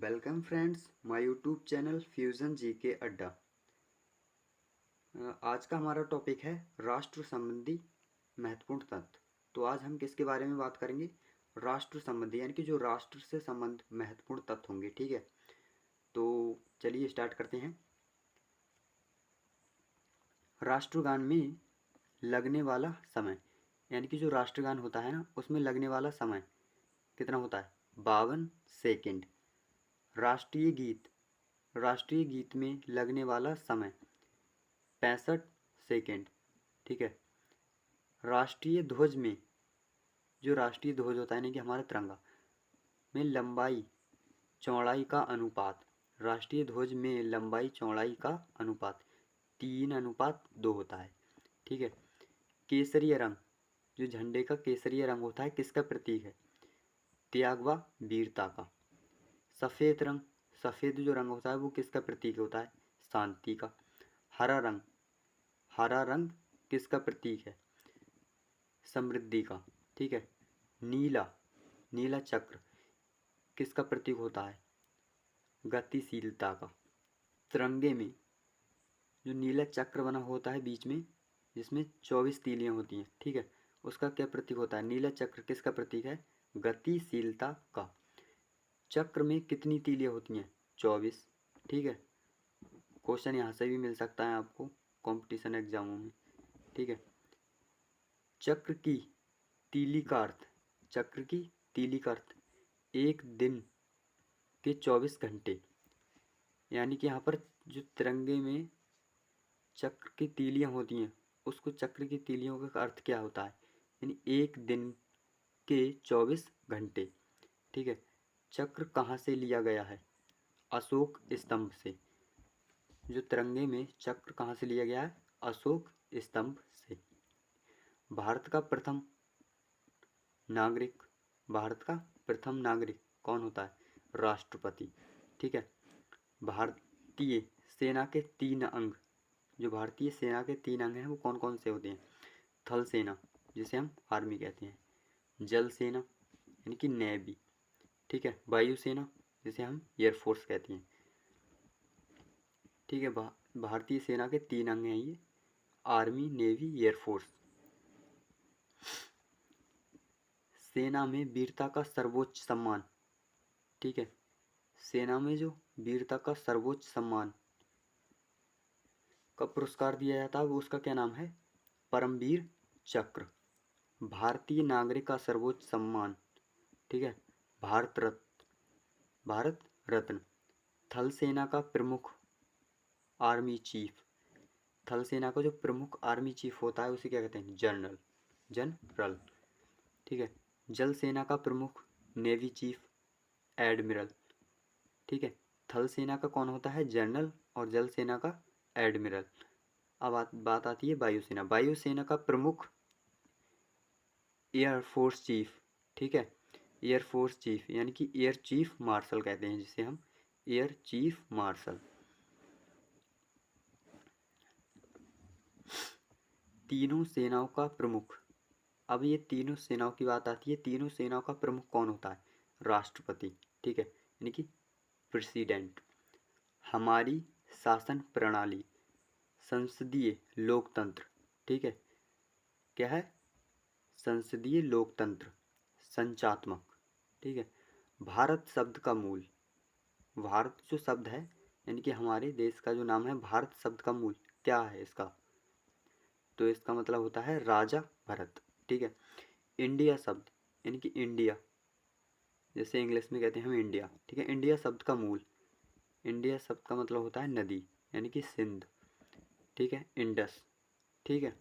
Welcome friends my YouTube channel fusion G K अड्डा। आज का हमारा टॉपिक है राष्ट्र संबंधी महत्वपूर्ण तथ्य। तो आज हम किसके बारे में बात करेंगे? राष्ट्र संबंधी, यानी कि जो राष्ट्र से संबंध महत्वपूर्ण तथ्य होंगे। ठीक है, तो चलिए स्टार्ट करते हैं। राष्ट्रगान में लगने वाला समय, यानी कि जो राष्ट्रगान होता है ना, उसमें लगने वाला समय कितना होता है? 52 सेकेंड। राष्ट्रीय गीत में लगने वाला समय 65 सेकेंड। ठीक है। राष्ट्रीय ध्वज में, जो राष्ट्रीय ध्वज होता है ना कि हमारा तिरंगा में लंबाई चौड़ाई का अनुपात, राष्ट्रीय ध्वज में लंबाई चौड़ाई का अनुपात 3:2 होता है। ठीक है। केसरिया रंग, जो झंडे का केसरिया रंग होता है, किसका प्रतीक है? त्याग व वीरता का। सफ़ेद रंग, सफ़ेद जो रंग होता है वो किसका प्रतीक होता है? शांति का। हरा रंग किसका प्रतीक है? समृद्धि का। ठीक है। नीला चक्र किसका प्रतीक होता है? गतिशीलता का। तिरंगे में जो नीला चक्र बना होता है बीच में, जिसमें 24 तीलियां होती हैं, ठीक है, उसका क्या प्रतीक होता है? नीला चक्र किसका प्रतीक है? गतिशीलता का। चक्र में कितनी तीलियां होती हैं? 24। ठीक है। क्वेश्चन यहाँ से भी मिल सकता है आपको कंपटीशन एग्जामों में। ठीक है। चक्र की तीली का अर्थ एक दिन के 24 घंटे, यानी कि यहाँ पर जो तिरंगे में चक्र की तीलियां होती हैं, उसको चक्र की तीलियों का अर्थ क्या होता है? यानी एक दिन के 24 घंटे। ठीक है। चक्र कहाँ से लिया गया है? अशोक स्तंभ से। जो तिरंगे में चक्र कहाँ से लिया गया है? अशोक स्तंभ से। भारत का प्रथम नागरिक कौन होता है? राष्ट्रपति। ठीक है। भारतीय सेना के 3 अंग, जो भारतीय सेना के 3 अंग हैं वो कौन कौन से होते हैं? थल सेना, जिसे हम आर्मी कहते हैं। जल सेना, यानी कि नेवी। ठीक है। वायु सेना, जिसे हम एयरफोर्स कहते हैं। ठीक है। भारतीय सेना के 3 अंग हैं ये, आर्मी, नेवी, एयरफोर्स। सेना में वीरता का सर्वोच्च सम्मान, ठीक है, सेना में जो वीरता का सर्वोच्च सम्मान का पुरस्कार दिया जाता है वो उसका क्या नाम है? परमवीर चक्र। भारतीय नागरिक का सर्वोच्च सम्मान, ठीक है, भारत रत्न। थल सेना का प्रमुख आर्मी चीफ, थल सेना का जो प्रमुख आर्मी चीफ होता है उसे क्या कहते हैं? जनरल। ठीक है। जल सेना का प्रमुख नेवी चीफ, एडमिरल। ठीक है। थल सेना का कौन होता है? जनरल, और जल सेना का एडमिरल। अब बात आती है वायुसेना। वायुसेना का प्रमुख एयरफोर्स चीफ। ठीक है। एयरफोर्स चीफ, यानी कि एयर चीफ मार्शल कहते हैं जिसे हम, एयर चीफ मार्शल। तीनों सेनाओं का प्रमुख, अब ये तीनों सेनाओं की बात आती है, तीनों सेनाओं का प्रमुख कौन होता है? राष्ट्रपति। ठीक है, यानी कि प्रेसिडेंट। हमारी शासन प्रणाली संसदीय लोकतंत्र। ठीक है, क्या है? संसदीय लोकतंत्र, संचात्मक। ठीक है। भारत शब्द का मूल, भारत जो शब्द है, यानी कि हमारे देश का जो नाम है, भारत शब्द का मूल क्या है इसका? तो इसका मतलब होता है राजा भरत। ठीक है। इंडिया शब्द, यानी कि इंडिया, जैसे इंग्लिश में कहते हैं हम इंडिया। ठीक है। इंडिया शब्द का मूल, इंडिया शब्द का मतलब होता है नदी, यानी कि सिंध। ठीक है। इंडस। ठीक है।